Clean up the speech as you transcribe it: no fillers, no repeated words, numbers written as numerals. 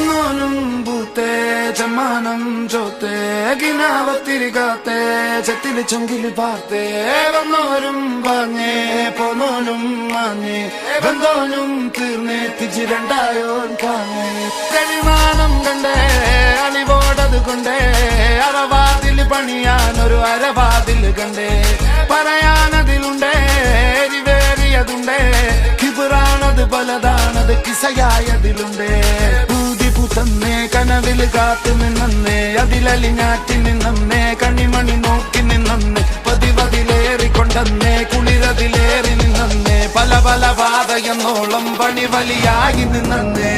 നോനും ബൂത്തേ ചമ്മാനം ചോത്തേ ഗിനാവത്തിരികാത്തേ ചെത്തില് ചൊങ്കില് പാർത്തേ വന്നോരും വാങ്ങേ പോന്നോനും മാങ്ങേ വന്നോനും തീർന്നേ തിജി രണ്ടായോൻ കാങ്ങേ കളിമാനം കണ്ടേ അളിവോടത് കൊണ്ടേ അറവാതില് പണിയാനൊരു അരവാതില് കണ്ടേ പറയാനതിലുണ്ടേ എരിവേറിയതുണ്ടേ കിബിറാണത് പലതാണത് കിസയായതിലുണ്ടേ തന്നെ കനവില് കാത്തു നിന്നേ അതിലലിഞ്ഞാറ്റി നിന്നേ കണിമണി നോക്കി നിന്നേ പതിവതിലേറിക്കൊണ്ടേ കുളിരതിലേറി നിന്നേ പല പല പാതയെന്നോളം പണി വലിയായി നിന്നേ